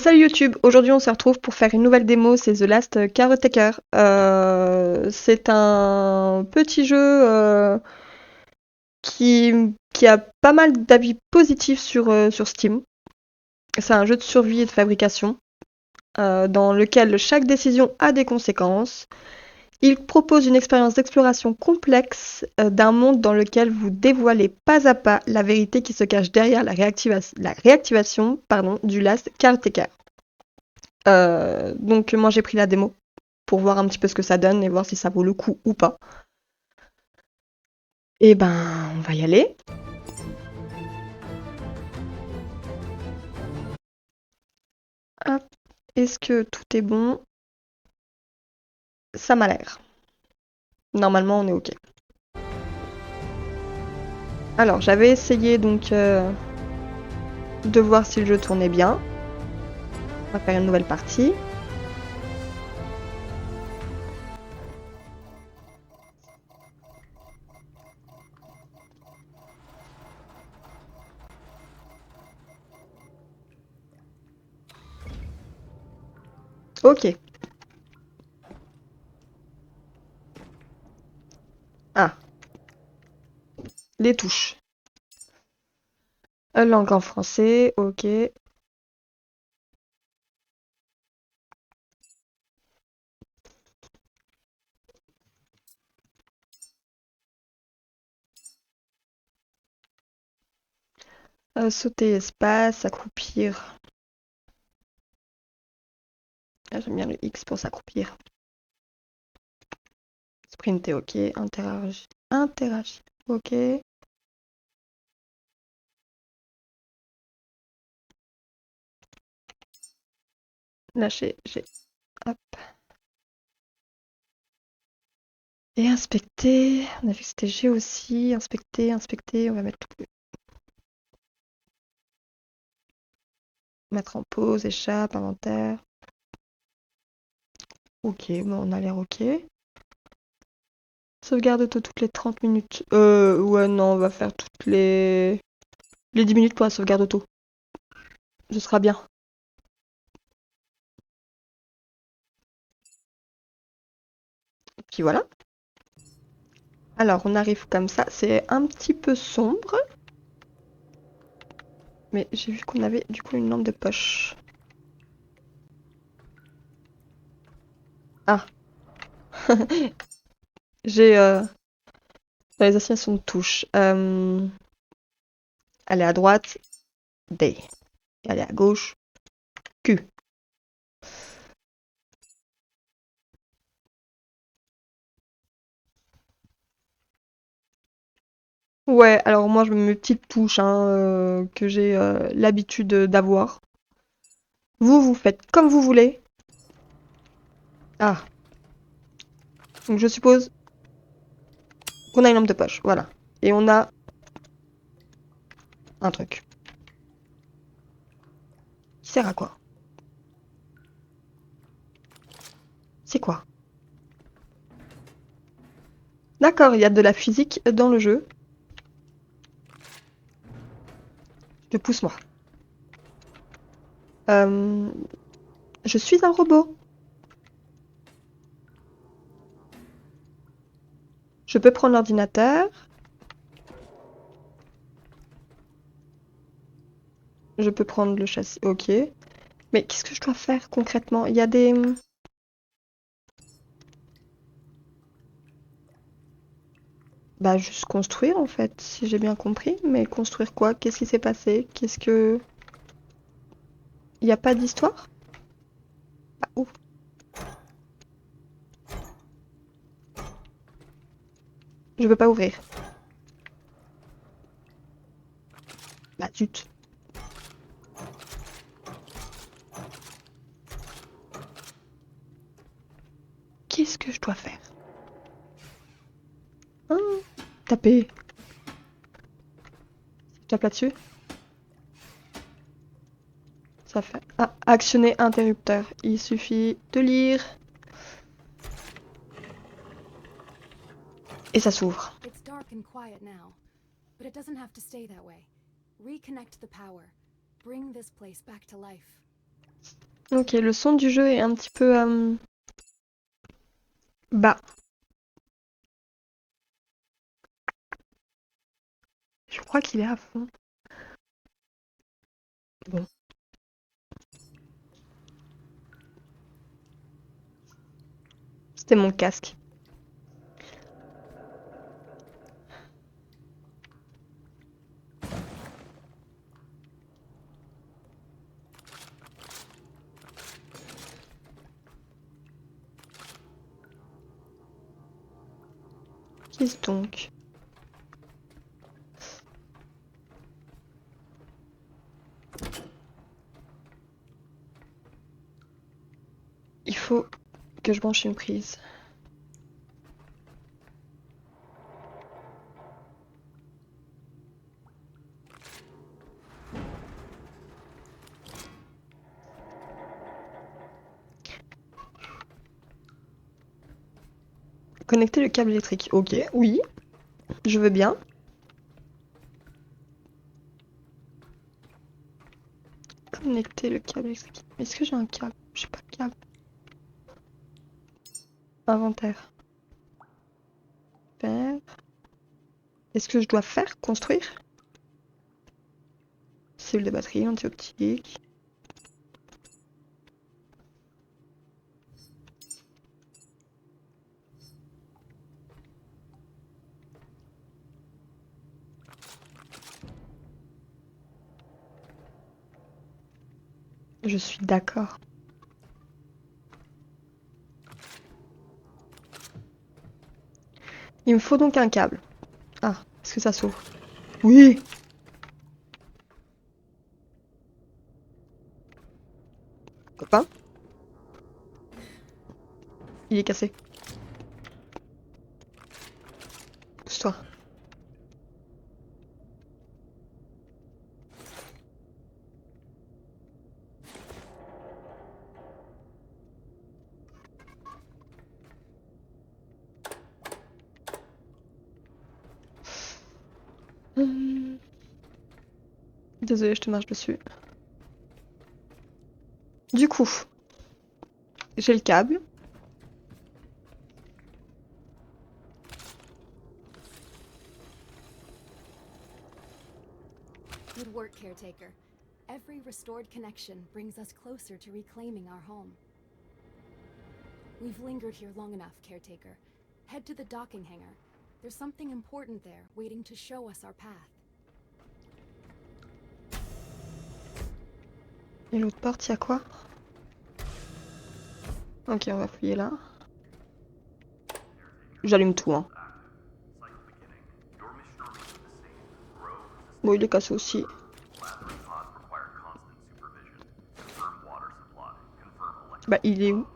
salut YouTube, aujourd'hui on se retrouve pour faire une nouvelle démo, c'est The Last Caretaker. C'est un petit jeu qui a pas mal d'avis positifs sur Steam. C'est un jeu de survie et de fabrication dans lequel chaque décision a des conséquences. Il propose une expérience d'exploration complexe d'un monde dans lequel vous dévoilez pas à pas la vérité qui se cache derrière la réactivation du Last Caretaker. Donc moi j'ai pris la démo pour voir un petit peu ce que ça donne et voir si ça vaut le coup ou pas. Et ben on va y aller. Hop. Est-ce que tout est bon? Ça m'a l'air. Normalement on est ok. Alors j'avais essayé donc de voir si le jeu tournait bien. On va faire une nouvelle partie. Ok. Ah, les touches. Langue en français, ok. Sauter espace, s'accroupir. Ah, j'aime bien le X pour s'accroupir. Sprinter, ok. Interagir, ok. Lâcher, G. Hop. Et inspecter. On a vu que c'était G aussi. Inspecter. On va mettre en pause, échappe, inventaire. Ok, bon, on a l'air ok. Sauvegarde auto toutes les 30 minutes. Ouais, non, on va faire les 10 minutes pour la sauvegarde auto. Ce sera bien. Et puis voilà. Alors, on arrive comme ça. C'est un petit peu sombre. Mais j'ai vu qu'on avait du coup une lampe de poche. Ah. J'ai dans les assignations de touches. Aller à droite, D. Aller à gauche, Q. Ouais, alors moi je me mets mes petites touches hein, que j'ai l'habitude d'avoir. Vous faites comme vous voulez. Ah, donc je suppose qu'on a une lampe de poche, voilà. Et on a un truc. Qui sert à quoi? C'est quoi? D'accord, il y a de la physique dans le jeu. Je pousse moi. Euh, je suis un robot. Je peux prendre l'ordinateur. Je peux prendre le châssis. Ok. Mais qu'est-ce que je dois faire concrètement? Il y a des... Bah, juste construire en fait, si j'ai bien compris. Mais construire quoi? Qu'est-ce qui s'est passé? Qu'est-ce que... Il n'y a pas d'histoire? Ah, ouf. Je peux pas ouvrir. Bah, zut. Qu'est-ce que je dois faire? Hein? Taper. Je tape là-dessus? Ça fait... Ah, actionner interrupteur. Il suffit de lire. Et ça s'ouvre. It's dark and quiet now, but it doesn't have to stay that way. Reconnect the power. Bring this place back to life. Ok, le son du jeu est un petit peu bas. Je crois qu'il est à fond. Bon. C'était mon casque. Qu'est-ce donc? Il faut que je branche une prise. Connecter le câble électrique. Ok, oui, je veux bien. Connecter le câble électrique. Est-ce que j'ai un câble? J'ai pas de câble. Inventaire. Faire. Est-ce que je dois faire? Construire? Cellule de batterie, anti-optique. Je suis d'accord. Il me faut donc un câble. Ah, est-ce que ça s'ouvre? Oui! Copain? Il est cassé. Pousse-toi. Hum. Désolée, je te marche dessus. Du coup, j'ai le câble. Good work, caretaker. Every restored connection brings us closer to reclaiming our home. We've lingered here long enough, caretaker. Head to the docking hangar. There's something important there, waiting to show us our path. Et l'autre porte, il y a quoi? Ok, on va fouiller là. J'allume tout, hein. Bon, il est cassé aussi. Bah, il est où?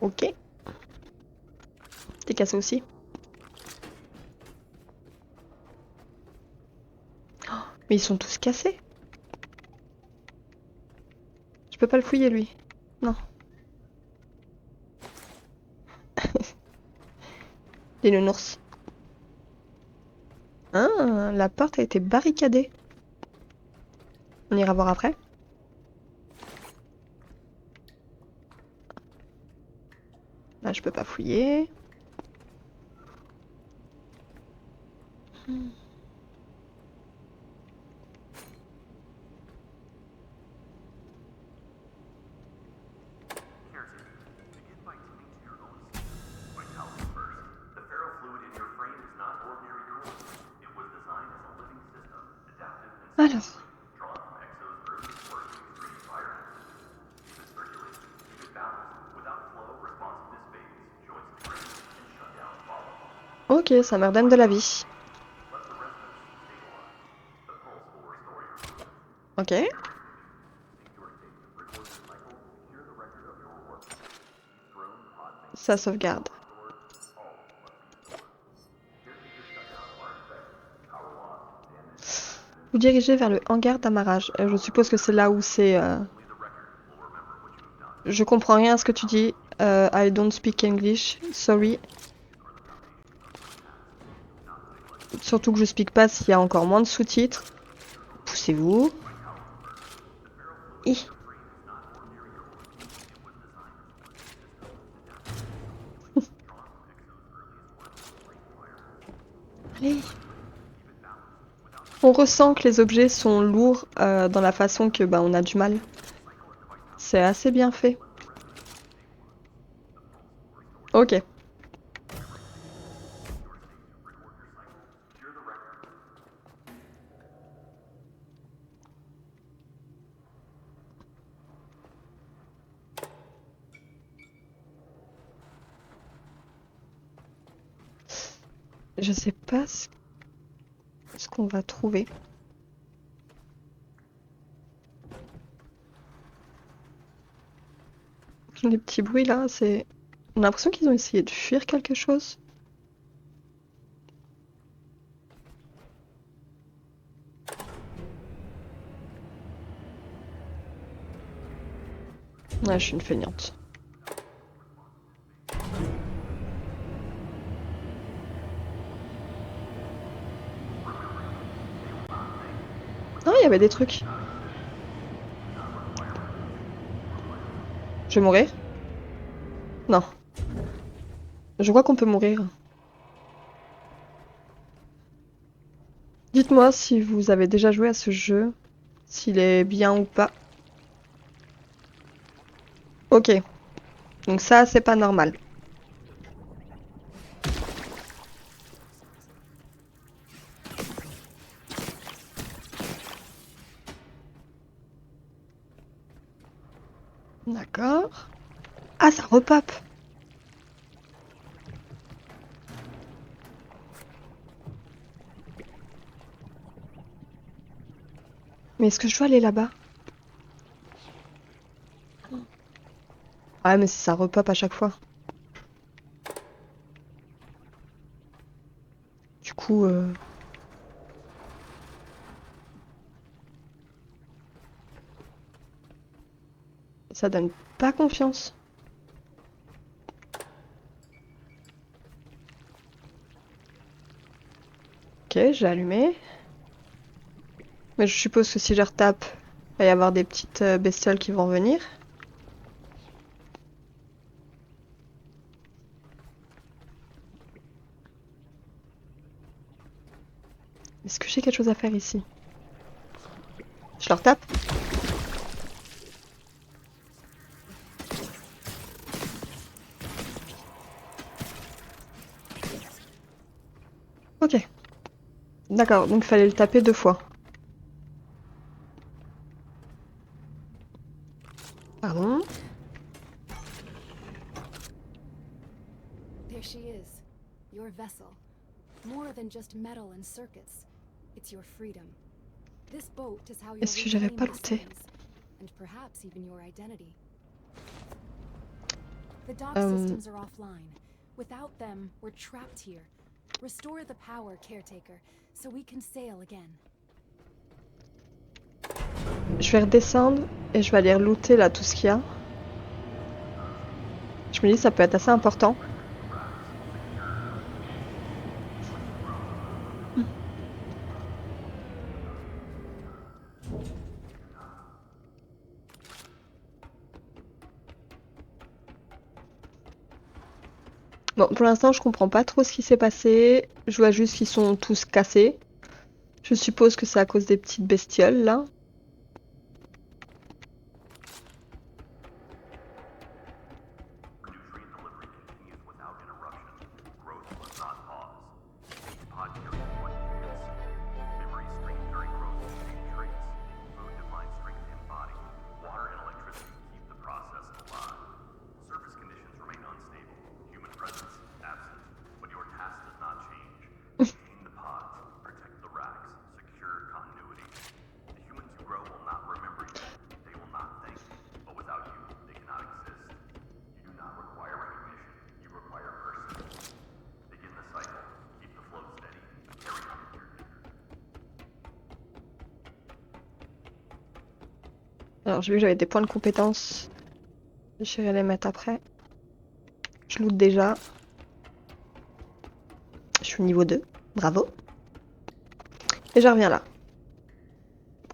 Ok. T'es cassé aussi. Oh, mais ils sont tous cassés. Je peux pas le fouiller, lui. Non. Les nounours. Ah, la porte a été barricadée. On ira voir après. Là, je peux pas fouiller. Alors. Ok, ça me redonne de la vie. Ok. Ça sauvegarde. Vous dirigez vers le hangar d'amarrage. Je suppose que c'est là où c'est... Je comprends rien à ce que tu dis. I don't speak English. Sorry. Surtout que je speak pas s'il y a encore moins de sous-titres. Poussez-vous. Hi. Allez. On ressent que les objets sont lourds dans la façon que on a du mal. C'est assez bien fait. Ok. Je sais pas ce qu'on va trouver. Les petits bruits là, c'est... On a l'impression qu'ils ont essayé de fuir quelque chose. Ouais, je suis une feignante. Non, il y avait des trucs. Je vais mourir? Non. Je crois qu'on peut mourir. Dites-moi si vous avez déjà joué à ce jeu, s'il est bien ou pas. Ok. Donc ça, c'est pas normal. D'accord. Ah, ça repop. Mais est-ce que je dois aller là-bas? Ah, mais si ça repop à chaque fois. Du coup, ça donne pas confiance. Ok, j'ai allumé. Mais je suppose que si je retape, il va y avoir des petites bestioles qui vont venir. Est-ce que j'ai quelque chose à faire ici? Je leur tape? Ok. D'accord, donc il fallait le taper 2 fois. Pardon? There she is, your vessel. More than just metal and circuits, it's your freedom. This boat is how you'll Est-ce que j'avais reclaim pas the looté? Sims, and perhaps even your identity. The dock Euh, systems are offline. Without them, we're trapped here. Restore the power, Caretaker, so we can sail again. je vais redescendre et je vais aller looter là tout ce qu'il y a. Je me dis ça peut être assez important. Bon, pour l'instant, je comprends pas trop ce qui s'est passé. Je vois juste qu'ils sont tous cassés. Je suppose que c'est à cause des petites bestioles là. Alors j'ai vu que j'avais des points de compétence. J'irai les mettre après. Je loot déjà. Je suis niveau 2. Bravo. Et je reviens là.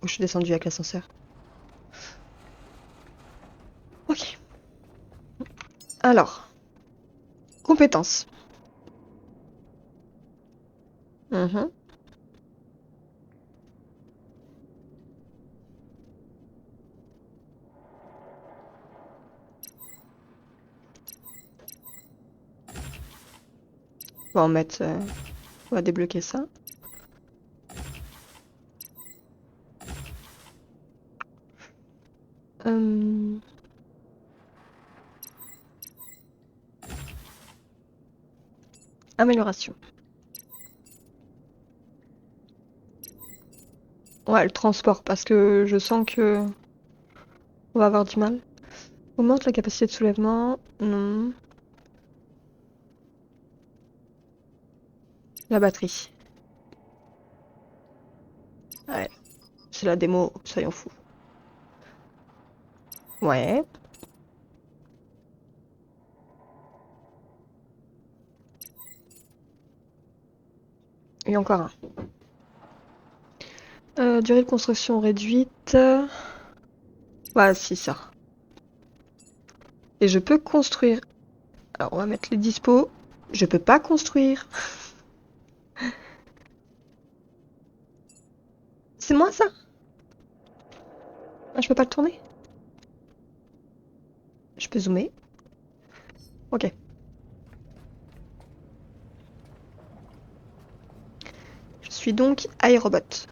Oh, je suis descendue avec l'ascenseur. Ok. Alors. Compétences. Mhm. On va en mettre... on va débloquer ça. Euh, Amélioration. Ouais, le transport, parce que je sens que on va avoir du mal. Augmente la capacité de soulèvement. Non. La batterie. Ouais, c'est la démo, soyons fous. Ouais. Et encore un. Durée de construction réduite. Ouais, si, ça. Et je peux construire. Alors, on va mettre les dispos. Je peux pas construire. C'est moi, ça? Ah, je peux pas le tourner? Je peux zoomer. Ok. Je suis donc iRobot.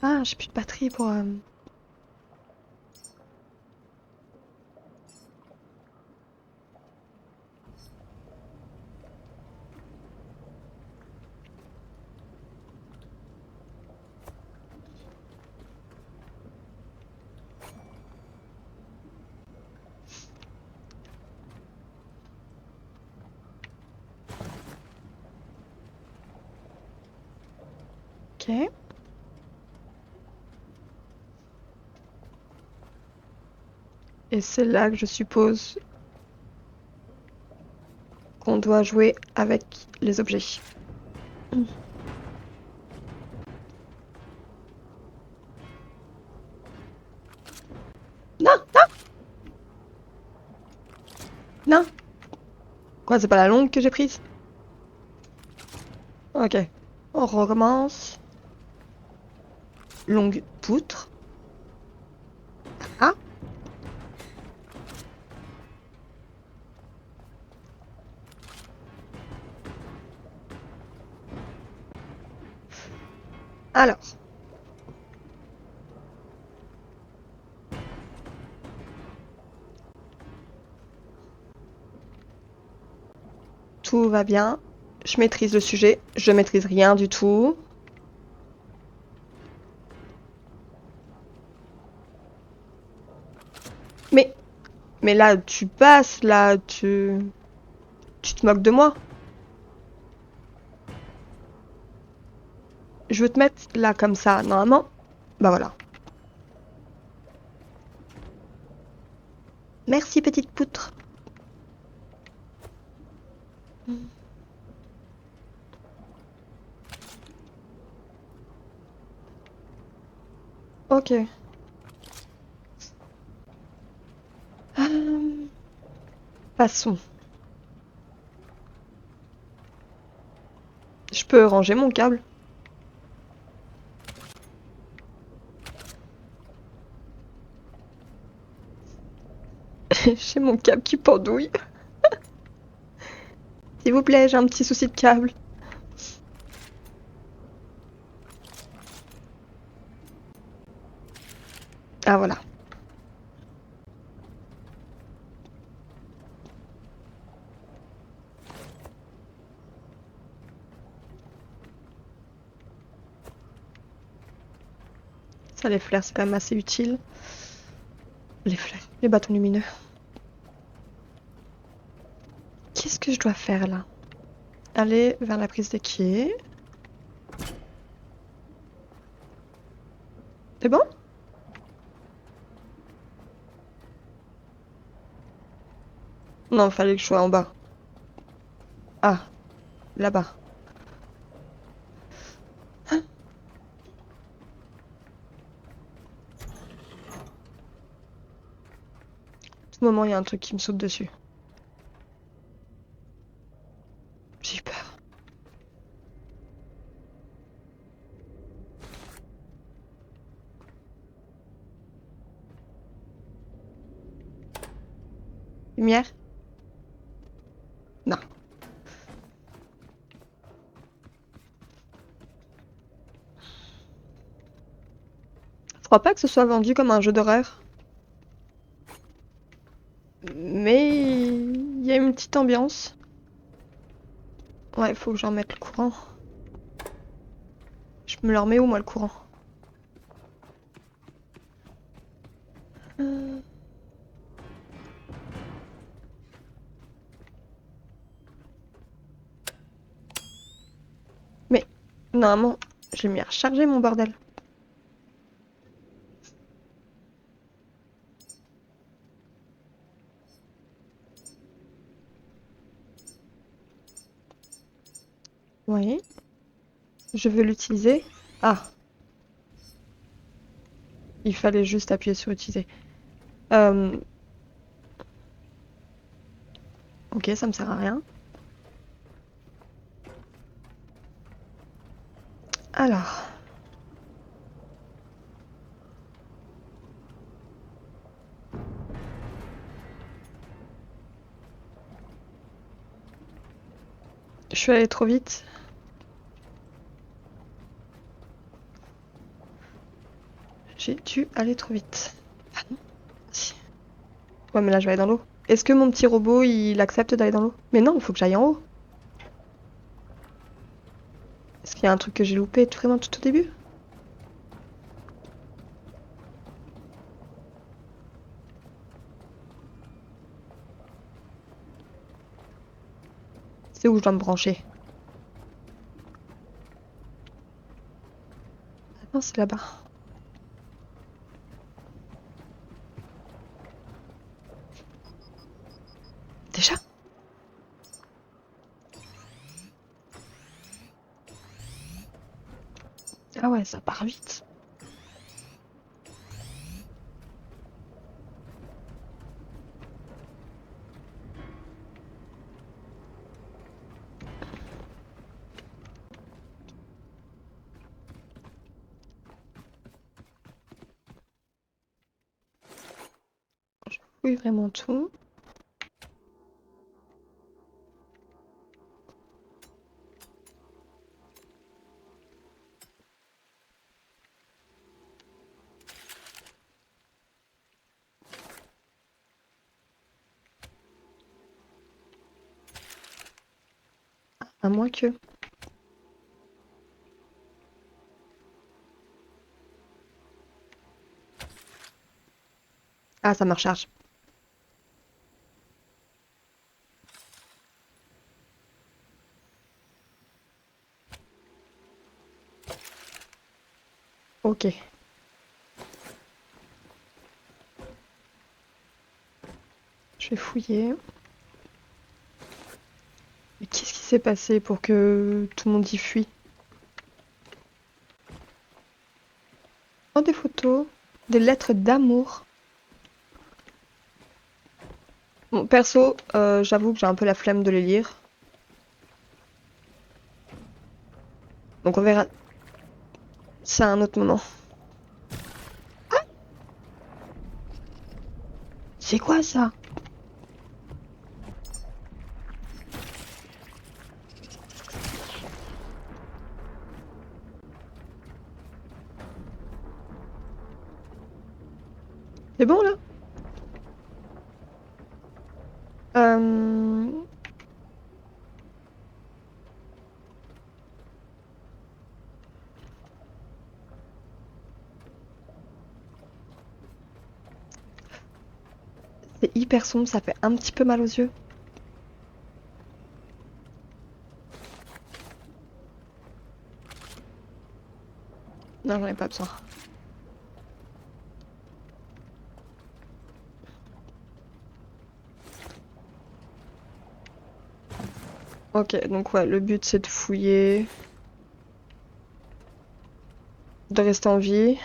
Ah, j'ai plus de batterie pour... Ok. Et c'est là que je suppose qu'on doit jouer avec les objets. Non, non, non. Quoi, c'est pas la longue que j'ai prise? Ok. On recommence. Longue poutre. Ah. Alors. Tout va bien. Je maîtrise le sujet. Je maîtrise rien du tout. Mais... Mais là, tu passes, là, tu te moques de moi. Je veux te mettre là, comme ça, normalement. Bah voilà. Merci, petite poutre. Ok. Passons. Je peux ranger mon câble. J'ai mon câble qui pendouille. S'il vous plaît, j'ai un petit souci de câble. Ah voilà. Ça, les flares, c'est quand même assez utile. Les flares, les bâtons lumineux. que je dois faire là? Aller vers la prise de quai. C'est bon? Non, fallait que je sois en bas. Ah, là-bas. À tout moment, il y a un truc qui me saute dessus. J'ai eu peur. Lumière? Non. Je crois pas que ce soit vendu comme un jeu d'horreur. Mais il y a une petite ambiance. Ouais, il faut que j'en mette le courant. Je me le remets où, moi, le courant? Euh, Mais, normalement, j'ai mis à recharger mon bordel. Oui. Je veux l'utiliser. Ah, il fallait juste appuyer sur utiliser. Euh, Ok, ça me sert à rien. Alors. Je suis allée trop vite. J'ai dû aller trop vite. Ah non, si. Ouais, mais là, je vais aller dans l'eau. Est-ce que mon petit robot, il accepte d'aller dans l'eau? Mais non, il faut que j'aille en haut. Est-ce qu'il y a un truc que j'ai loupé vraiment tout au début? C'est où je dois me brancher? Ah non, c'est là-bas. Déjà? Ah ouais, ça part vite. Je fouille vraiment tout. À moins que... Ah, ça me recharge. Ok. Je vais fouiller. Mais qu'est-ce qui s'est passé pour que tout le monde y fuit? Oh, des photos. Des lettres d'amour. Bon, perso, j'avoue que j'ai un peu la flemme de les lire. Donc on verra ça à un autre moment. C'est quoi ça? C'est bon là? Euh, C'est hyper sombre, ça fait un petit peu mal aux yeux. Non, j'en ai pas besoin. Ok, donc ouais, le but c'est de fouiller, de rester en vie.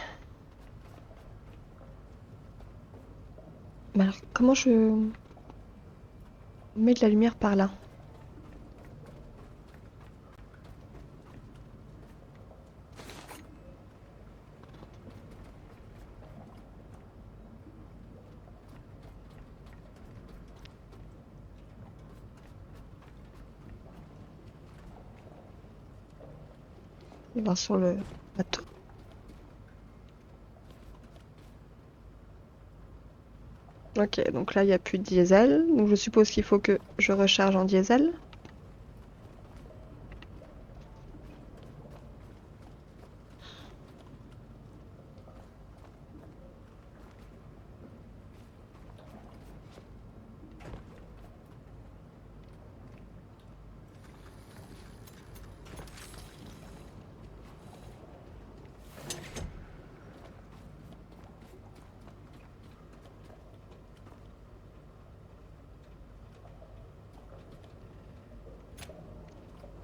Mais alors, comment je mets de la lumière par là? Il va sur le bateau. Ok, donc là il n'y a plus de diesel. Donc je suppose qu'il faut que je recharge en diesel.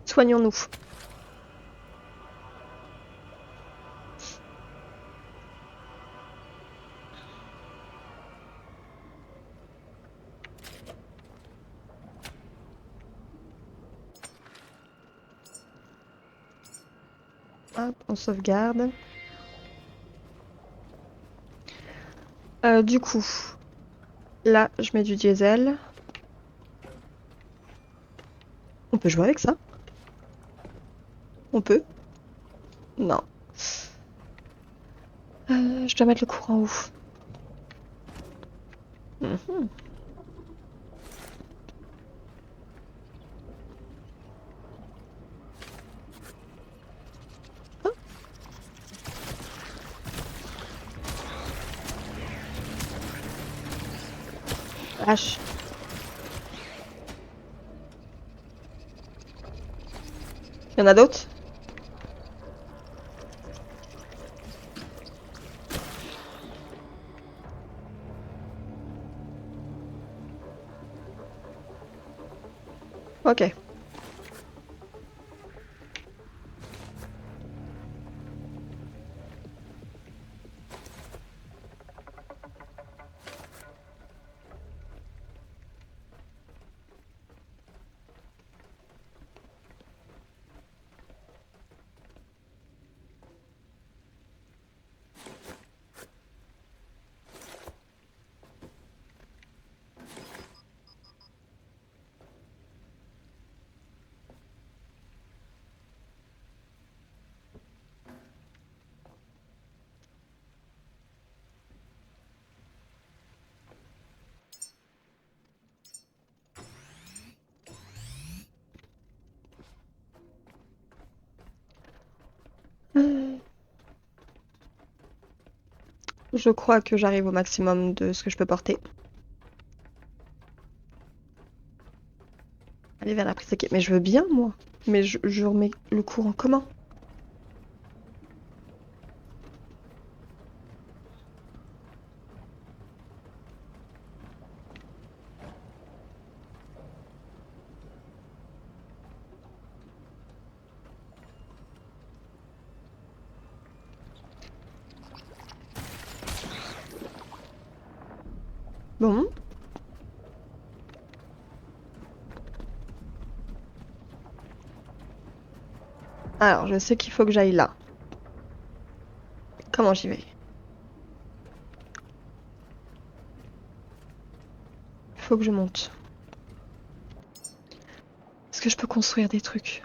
Soignons-nous. Hop, on sauvegarde. Du coup, là je mets du diesel. On peut jouer avec ça? On peut? Non. Je dois mettre le courant où? Mhm. Oh, vache. Il y en a d'autres? Ok. Euh, Je crois que j'arrive au maximum de ce que je peux porter. Aller vers la prise de quai. Mais je veux bien, moi. Mais je remets le courant comment? Bon. Alors, je sais qu'il faut que j'aille là. Comment j'y vais? Il faut que je monte. Est-ce que je peux construire des trucs?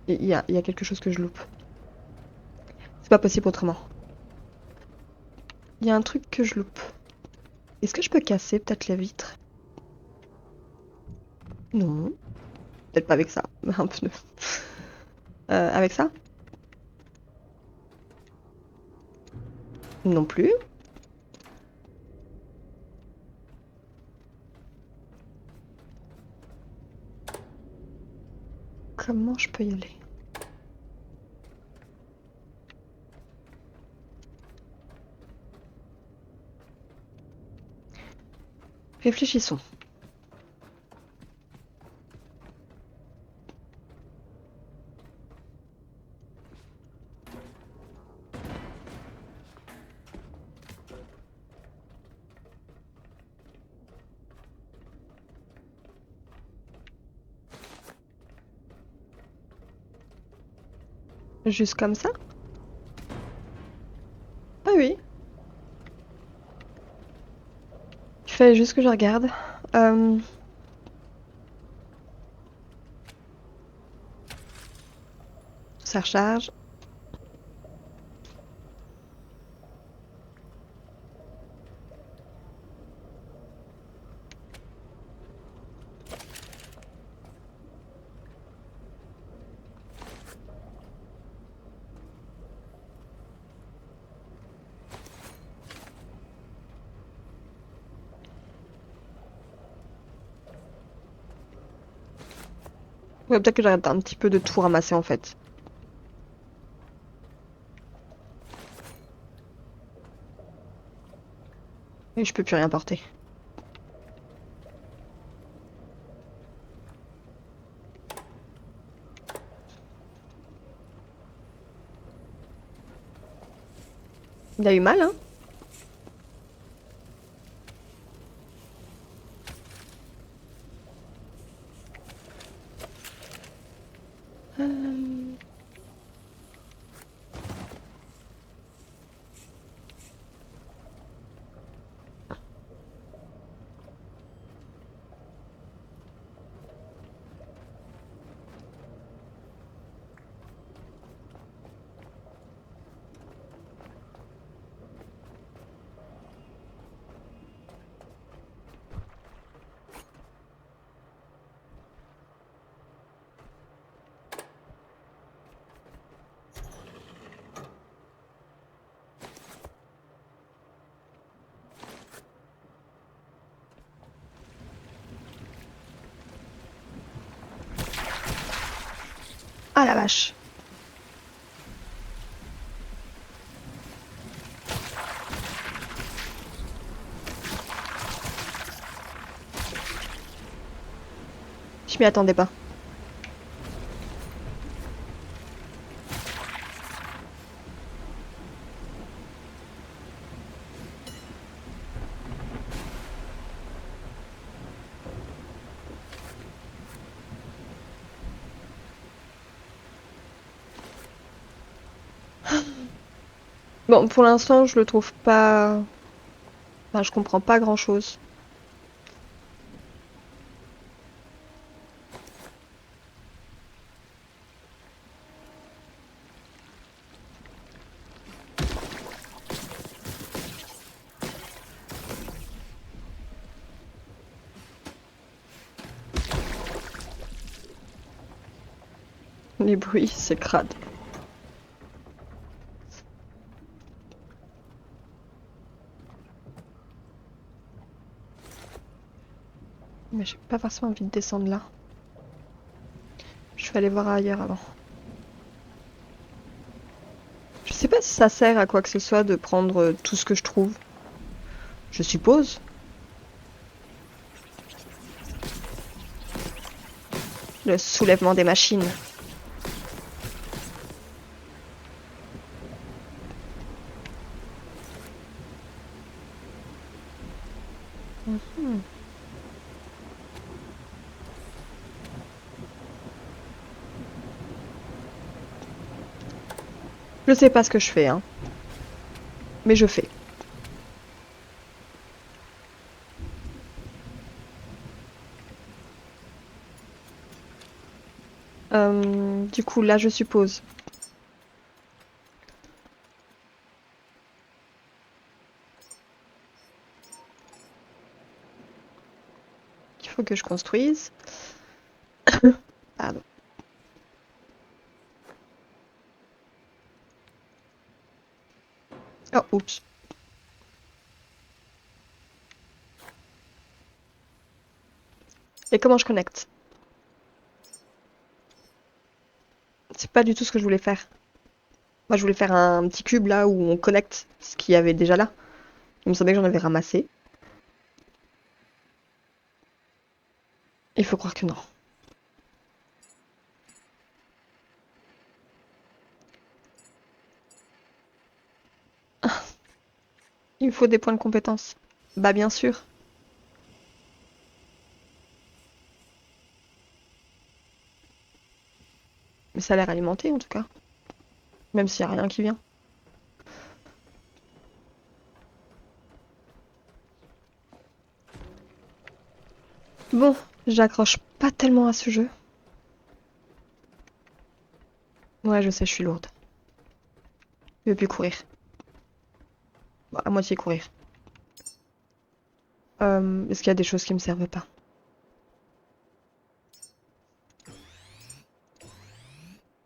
Il y a quelque chose que je loupe. C'est pas possible autrement. Il y a un truc que je loupe. Est-ce que je peux casser peut-être la vitre? Non. Peut-être pas avec ça. Un pneu. Avec ça? Non plus. Comment je peux y aller? Réfléchissons. Juste comme ça? Ah oui. Il fallait juste que je regarde. Euh, Ça recharge. Ouais, peut-être que j'arrête un petit peu de tout ramasser en fait. Et je peux plus rien porter. Il a eu mal, hein? Euh, Ah la vache. Je m'y attendais pas. Bon, pour l'instant, je le trouve pas. Enfin, je comprends pas grand-chose. Les bruits, c'est crade. Mais j'ai pas forcément envie de descendre là. Je vais aller voir ailleurs avant. Je sais pas si ça sert à quoi que ce soit de prendre tout ce que je trouve. Je suppose. Le soulèvement des machines. Mhm. Je sais pas ce que je fais, hein. Mais je fais. Du coup, là, je suppose qu'il faut que je construise. Pardon. Oh, oups. Et comment je connecte? pas du tout ce que je voulais faire. Moi, je voulais faire un petit cube là où on connecte ce qu'il y avait déjà là. Il me semblait que j'en avais ramassé. Il faut croire que non. Il me faut des points de compétence. Bah bien sûr. Mais ça a l'air alimenté en tout cas. Même s'il n'y a rien qui vient. Bon, j'accroche pas tellement à ce jeu. Ouais, je sais, je suis lourde. Je veux plus courir. Bon, à moitié courir. Est-ce qu'il y a des choses qui me servent pas?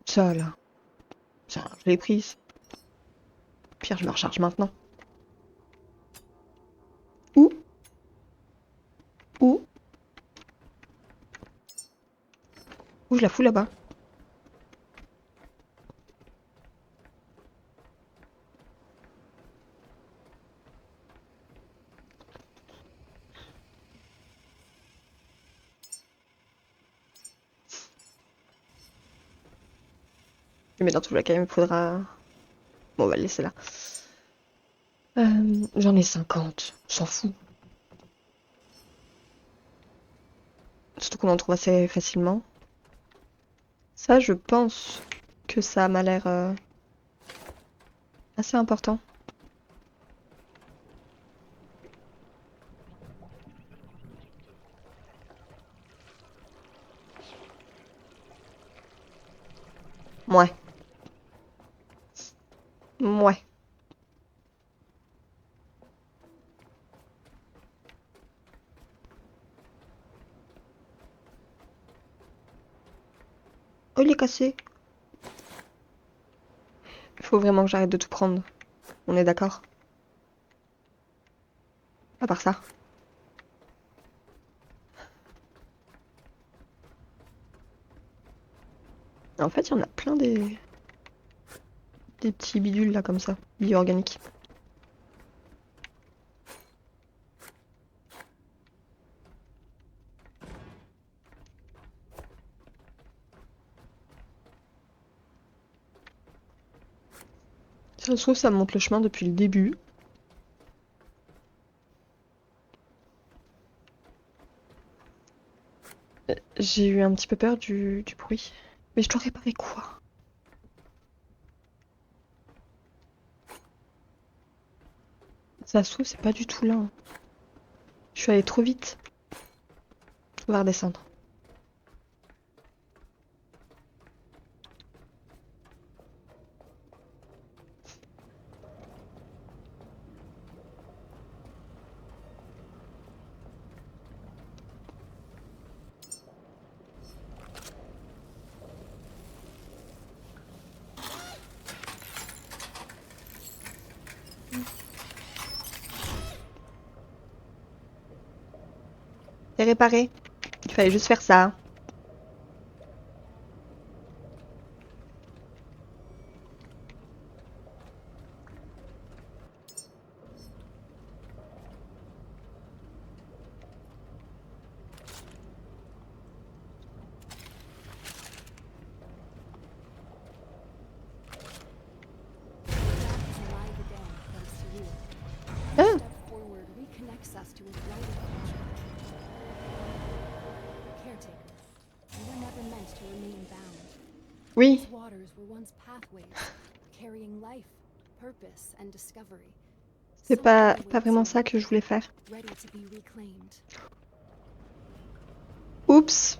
Ça là. Tiens, je l'ai prise. Pire, je me recharge maintenant. Où? Où? Où je la fous là-bas? Mais dans tous les cas, il me faudra... Bon, on va le laisser là. J'en ai 50. On s'en fout. Surtout qu'on en trouve assez facilement. Ça, je pense que ça m'a l'air assez important. Ouais. Ouais. Oh, il est cassé. Il faut vraiment que j'arrête de tout prendre. On est d'accord? À part ça. En fait, il y en a plein des petits bidules là comme ça, bio-organiques. Si ça se trouve, ça me montre le chemin depuis le début. J'ai eu un petit peu peur du bruit. Mais je dois réparer quoi? Ça se trouve, c'est pas du tout là, hein. Je suis allée trop vite. On va redescendre. C'est réparé. Il fallait juste faire ça. Is alive again thanks to you. Ah, Each step forward reconnects us to a brighter future. Caretaker, we were never meant to remain bound. oui. These waters were once pathways, carrying life, purpose, and discovery. C'est Someone pas waits vraiment in ça que je voulais faire. ready to be reclaimed. Oups.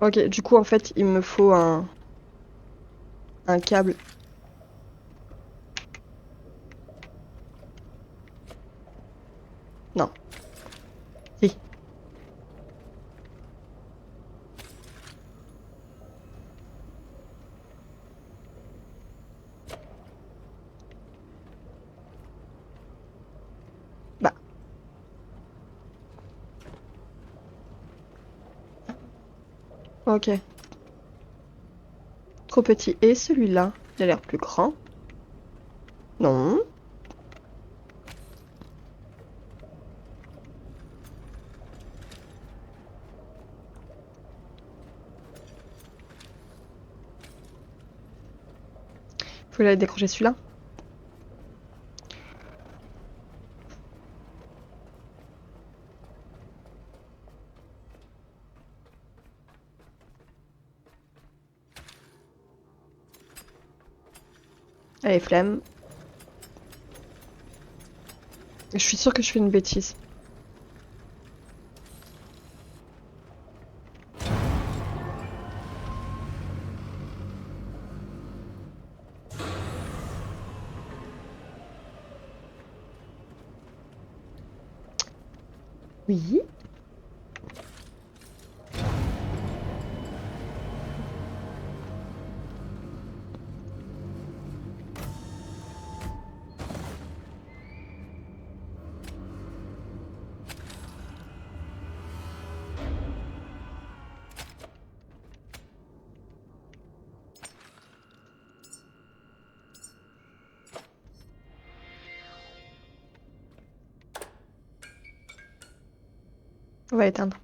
Ok, du coup, en fait, il me faut un câble. Non. Si. Bah. Ok. Trop petit. Et celui-là, il a l'air plus grand. Non. Faut aller décrocher celui-là. Allez, flemme. Je suis sûre que je fais une bêtise. Oui. On va éteindre.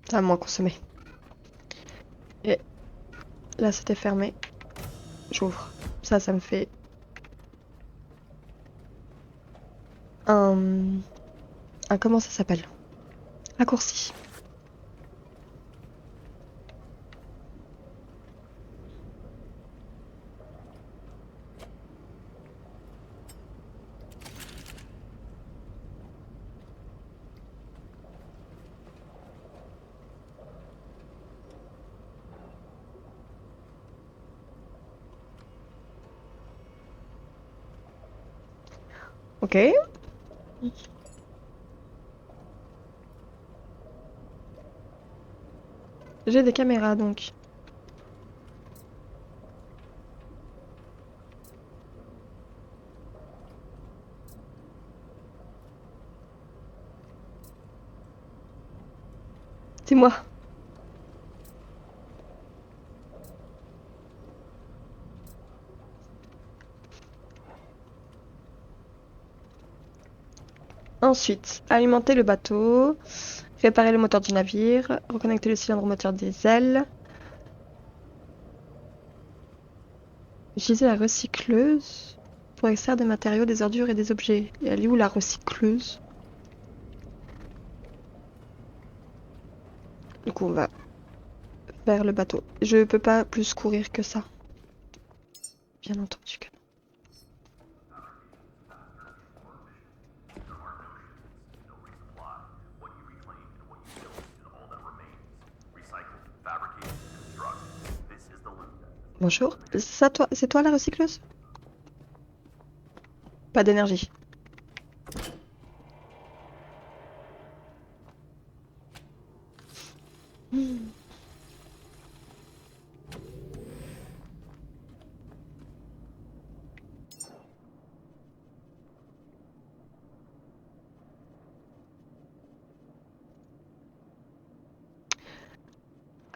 Ça va moins consommer. Et là, c'était fermé. J'ouvre. Ça me fait un... comment ça s'appelle? Raccourci. Ok. J'ai des caméras, donc. C'est moi. Ensuite, alimenter le bateau, réparer le moteur du navire, reconnecter le cylindre moteur des ailes, utiliser la recycleuse pour extraire des matériaux, des ordures et des objets. Et elle est où la recycleuse? Du coup, on va faire le bateau. Je peux pas plus courir que ça. Bien entendu que non. Bonjour. Ça, toi, c'est toi la recycleuse? Pas d'énergie. Hmm.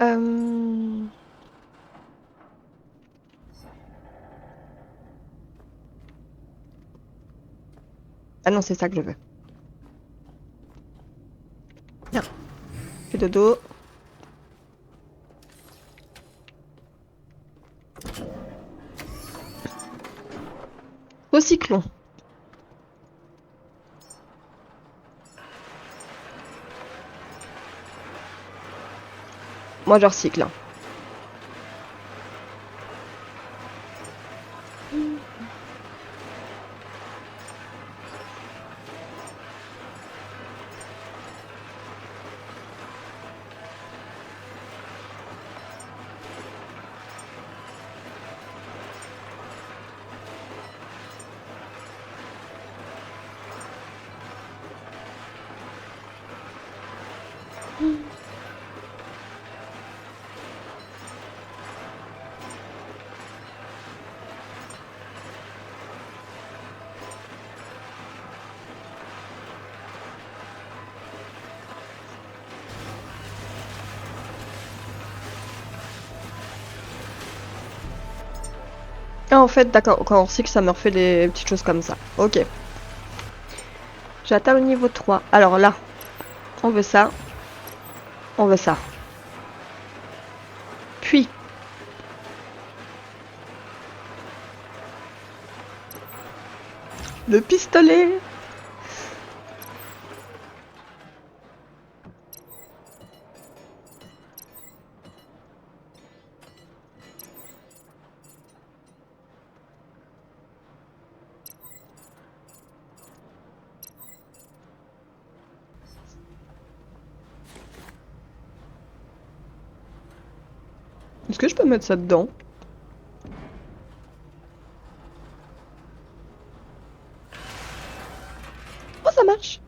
Euh, Ah non, c'est ça que je veux. Bien. Fais dodo. Recyclons. Moi, je recycle, hein. Ah, en fait, d'accord, quand on recycle, ça me refait des petites choses comme ça. Ok. J'ai atteint le niveau 3. Alors là, on veut ça. On veut ça. Puis, le pistolet. Est-ce que je peux mettre ça dedans? Oh, ça marche.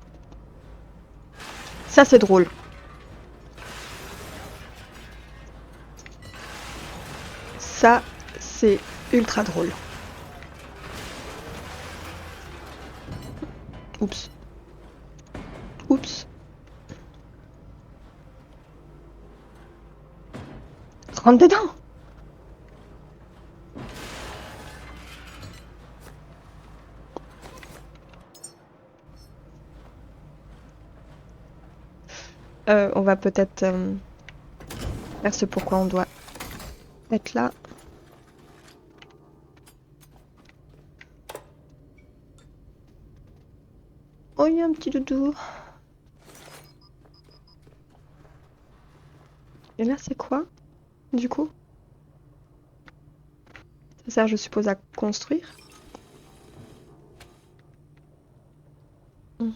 Ça, c'est drôle. Ça, c'est ultra drôle. Oups. Oups. Rentre dedans. On va peut-être faire ce pourquoi on doit être là. Oh, il y a un petit doudou. Et là, c'est quoi, du coup? Ça sert, je suppose, à construire. Mhm.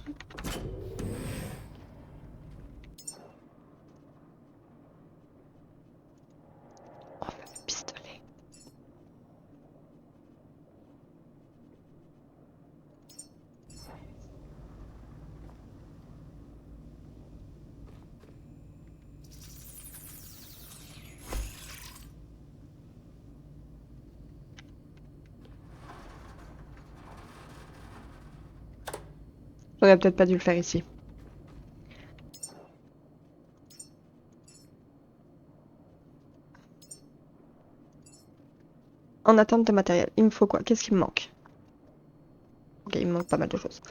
Oh, le pistolet. J'aurais peut-être pas dû le faire ici. En attente de matériel. Il me faut quoi? Qu'est-ce qui me manque? Ok, il me manque pas mal de choses.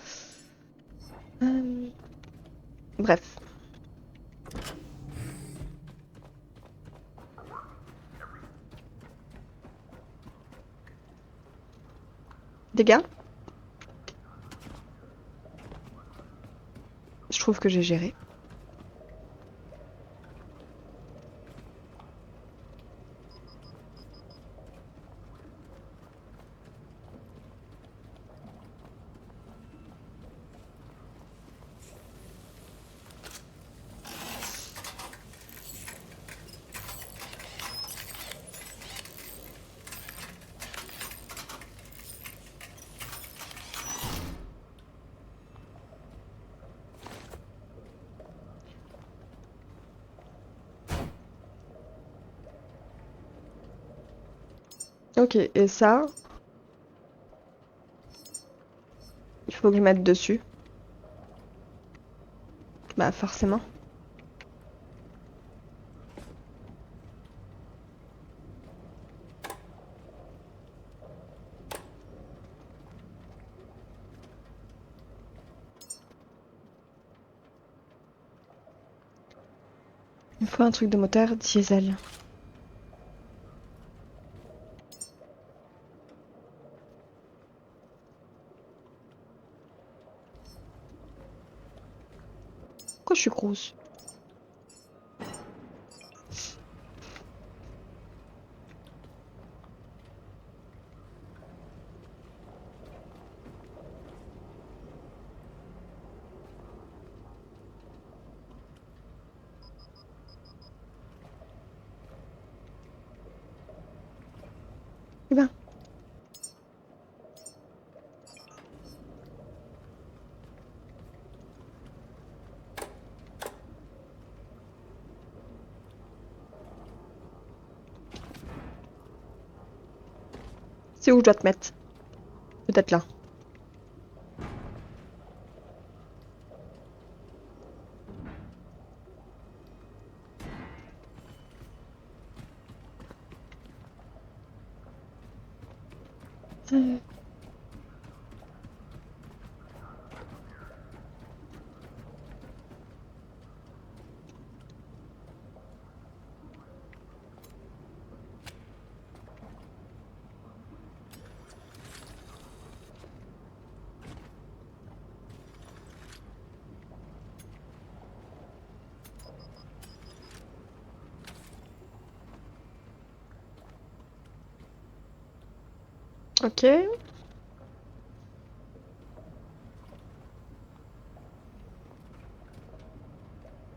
Euh, Bref. Dégâts? Je trouve que j'ai géré. Ok, et ça, il faut que je mette dessus. Bah, forcément. Il me faut un truc de moteur diesel. Pourquoi je suis grosse? Eh ben, c'est où je dois te mettre? Peut-être là. Ok.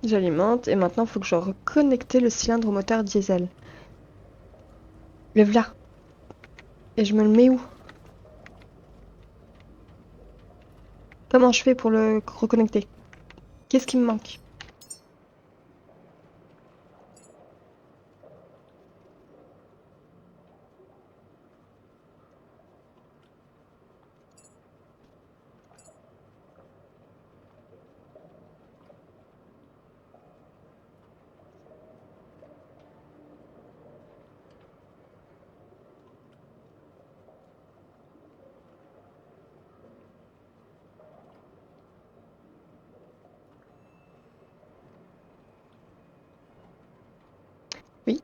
J'alimente et maintenant il faut que je reconnecte le cylindre au moteur diesel. Le voilà. Et je me le mets où? Comment je fais pour le reconnecter? Qu'est-ce qui me manque? Oui.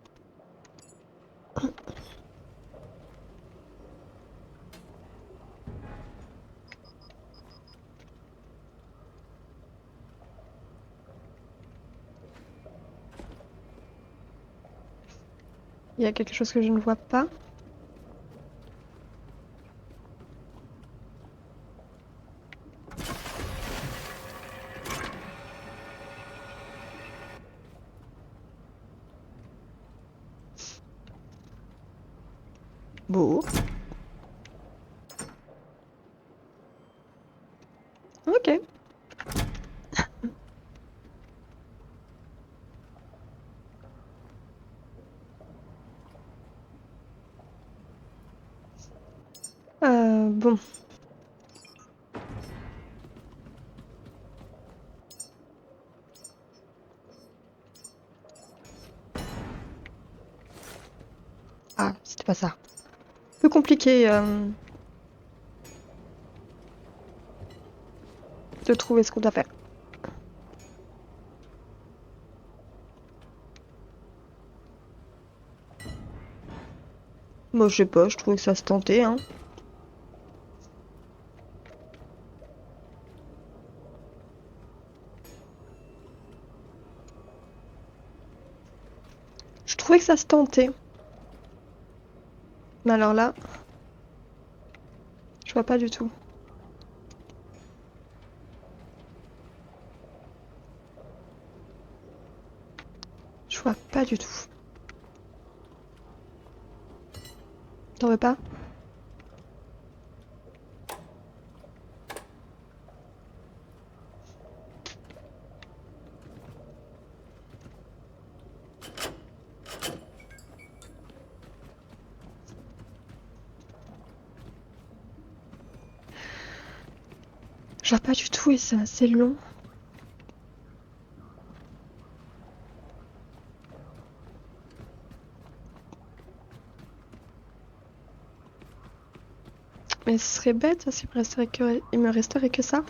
Il y a quelque chose que je ne vois pas. Beau. Ok. Bon. Ah, c'était pas ça. Un peu compliqué de trouver ce qu'on doit faire. Moi, je sais pas, je trouvais que ça se tentait, hein. Je trouvais que ça se tentait. Mais alors là, je vois pas du tout. Je vois pas du tout. T'en veux pas? Je vois pas du tout et c'est assez long. Mais ce serait bête ça, il me resterait que ça.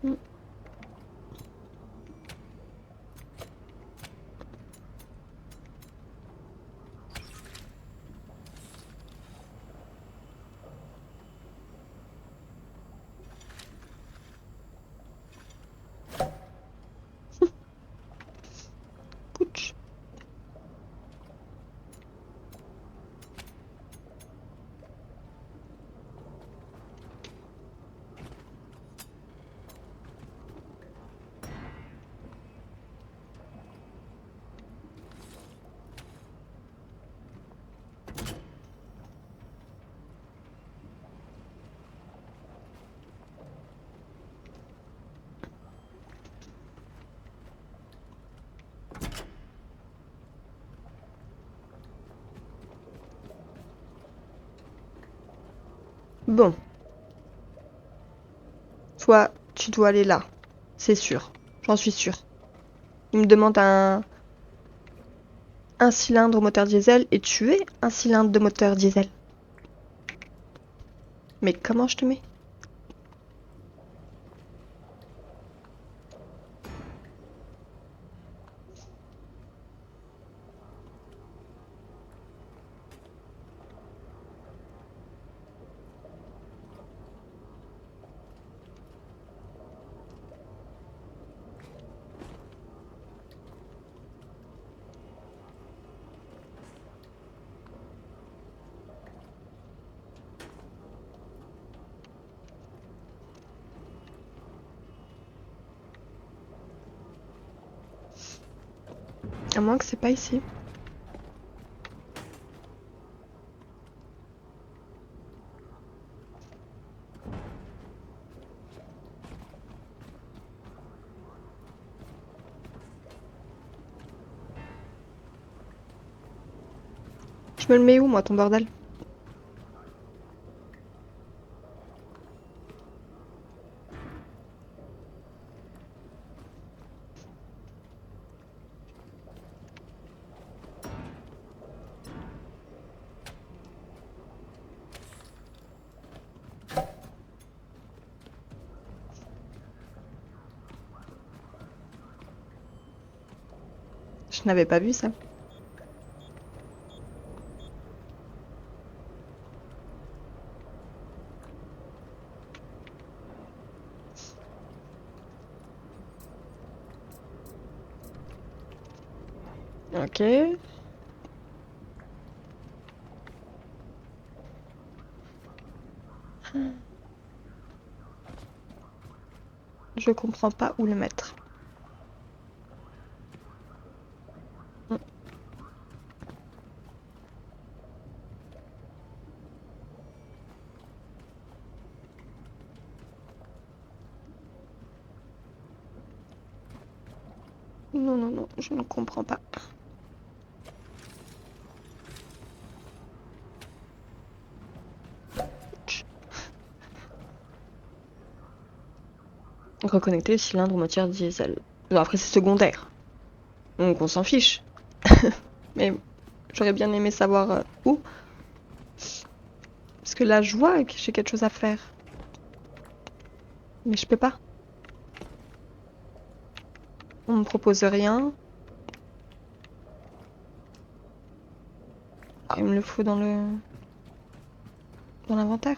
Mm. Pouch. Bon. Toi, tu dois aller là. C'est sûr. J'en suis sûre. Il me demande un cylindre au moteur diesel et tu es un cylindre de moteur diesel. Mais comment je te mets? À moins que c'est pas ici. Je me le mets où, moi, ton bordel? Je n'avais pas vu ça. Ok. Je comprends pas où le mettre. Mm. Non, non, non, je ne comprends pas. Reconnecter le cylindre au moteur diesel. Non, après, c'est secondaire. Donc, on s'en fiche. Mais j'aurais bien aimé savoir où. Parce que là, je vois que j'ai quelque chose à faire. Mais je peux pas. On me propose rien. Ah, il me le faut dans l'inventaire.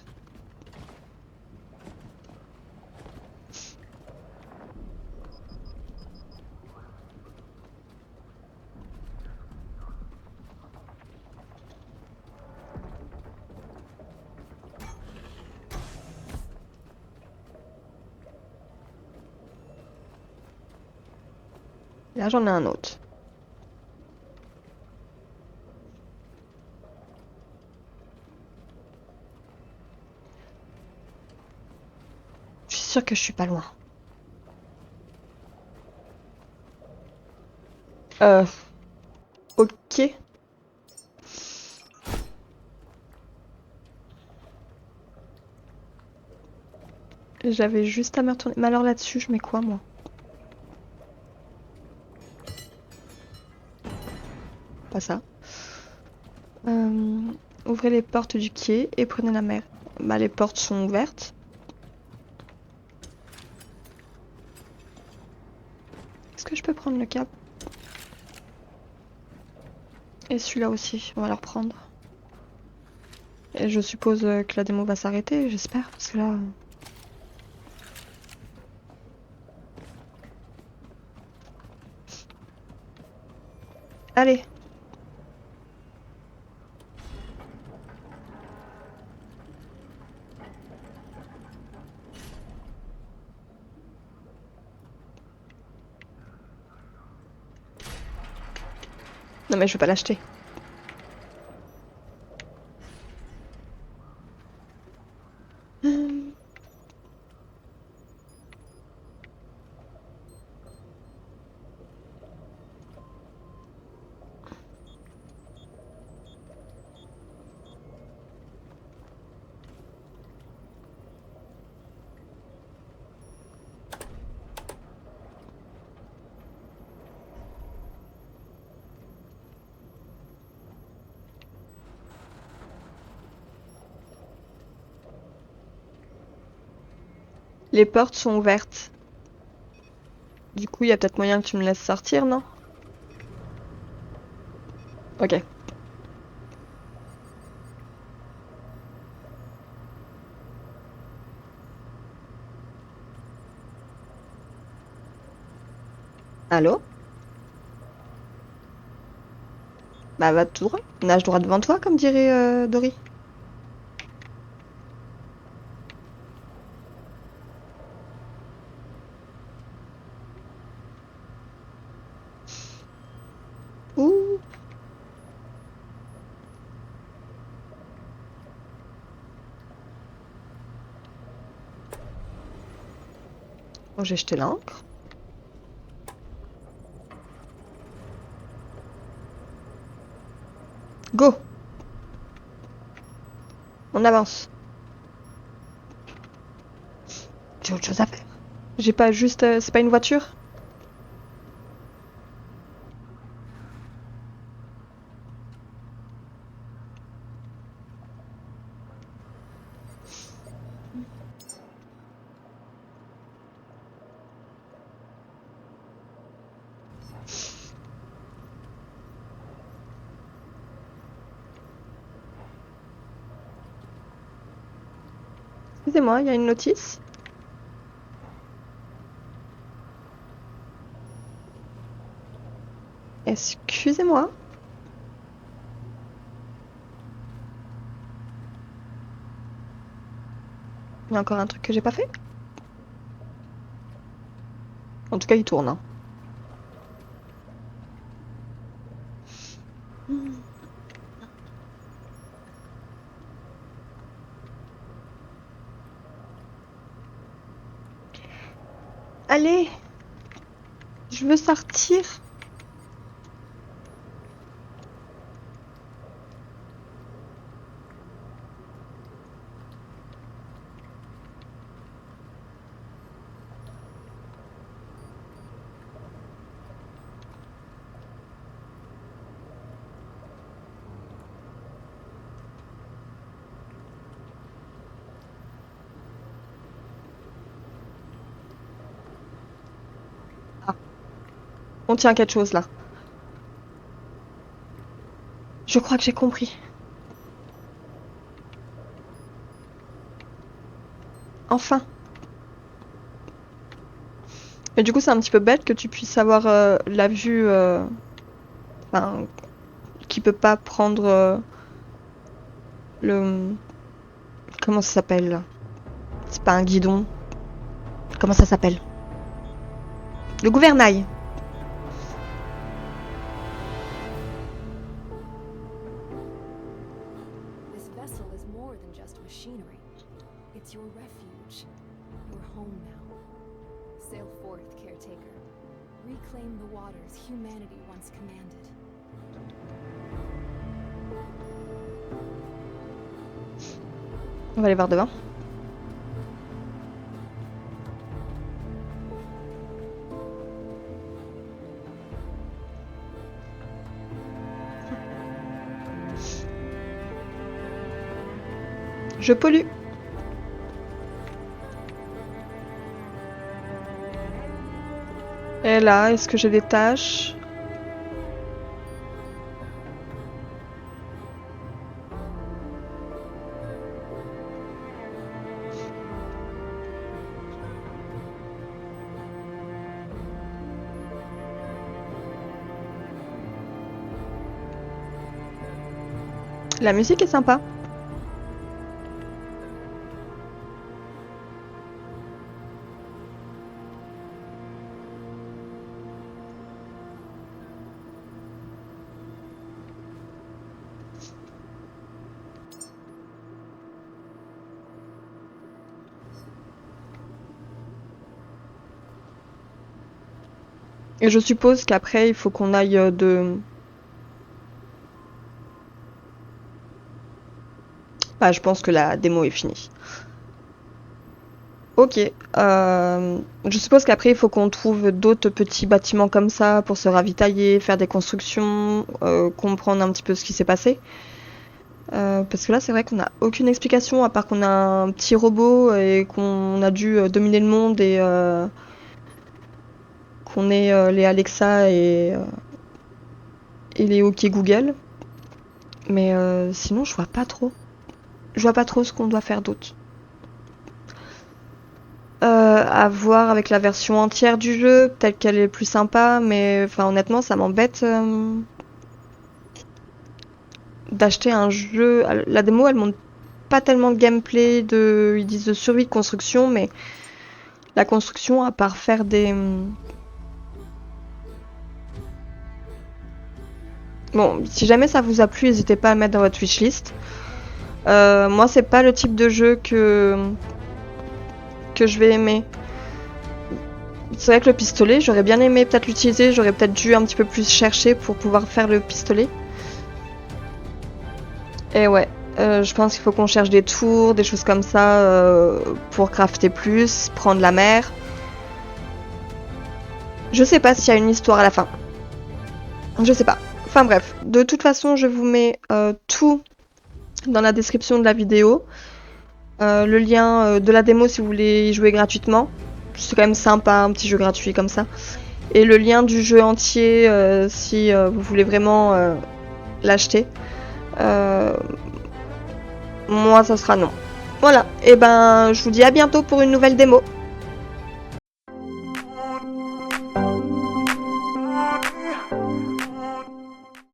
Là, j'en ai un autre. Je suis sûre que je suis pas loin. Ok. J'avais juste à me retourner. Mais alors là-dessus, je mets quoi, moi? Pas ça. Ouvrez les portes du quai et prenez la mer. Bah, les portes sont ouvertes. Est-ce que je peux prendre le câble? Et celui-là aussi, on va le reprendre. Et je suppose que la démo va s'arrêter, j'espère, parce que là... Allez! Non mais je vais pas l'acheter. Hum, Les portes sont ouvertes. Du coup, il y a peut-être moyen que tu me laisses sortir, non? Ok. Allô? Bah va tout droit. Nage droit devant toi, comme dirait Dory. Ouh. Bon, j'ai jeté l'encre. Go! On avance. J'ai autre chose à faire. J'ai pas juste... c'est pas une voiture? Excusez-moi, il y a une notice? Excusez-moi. Il y a encore un truc que j'ai pas fait? En tout cas, il tourne, hein. Allez! Je veux sortir. Ah. On tient quelque chose là. Je crois que j'ai compris. Enfin. Mais du coup, c'est un petit peu bête que tu puisses avoir la vue... Enfin, qui peut pas prendre le... Comment ça s'appelle? C'est pas un guidon. Comment ça s'appelle? Le gouvernail. This vessel is more than just machinery. It's your refuge, your home now. Sail forth, caretaker. Reclaim the waters humanity once commanded. On va aller voir devant. Je pollue. Et là, est-ce que j'ai des taches? La musique est sympa. Et je suppose qu'après, il faut qu'on aille de... Bah, je pense que la démo est finie. Ok. Je suppose qu'après, il faut qu'on trouve d'autres petits bâtiments comme ça pour se ravitailler, faire des constructions, comprendre un petit peu ce qui s'est passé. Parce que là, c'est vrai qu'on n'a aucune explication, à part qu'on a un petit robot et qu'on a dû dominer le monde et qu'on ait les Alexa et les OK Google. Mais sinon, je vois pas trop. Je vois pas trop ce qu'on doit faire d'autre. À voir avec la version entière du jeu, peut-être qu'elle est plus sympa, mais enfin honnêtement, ça m'embête d'acheter un jeu. La démo, elle montre pas tellement de gameplay, ils disent de survie de construction, mais la construction, à part faire des... Bon, si jamais ça vous a plu, n'hésitez pas à le mettre dans votre wishlist. Moi, c'est pas le type de jeu que je vais aimer. C'est vrai que le pistolet, j'aurais bien aimé peut-être l'utiliser, j'aurais peut-être dû un petit peu plus chercher pour pouvoir faire le pistolet. Et ouais, je pense qu'il faut qu'on cherche des tours, des choses comme ça pour crafter plus, prendre la mer. Je sais pas s'il y a une histoire à la fin. Je sais pas. Enfin bref, de toute façon, je vous mets tout dans la description de la vidéo. Le lien de la démo si vous voulez y jouer gratuitement. C'est quand même sympa, un petit jeu gratuit comme ça. Et le lien du jeu entier si vous voulez vraiment l'acheter. Moi, ça sera non. Voilà, et ben je vous dis à bientôt pour une nouvelle démo.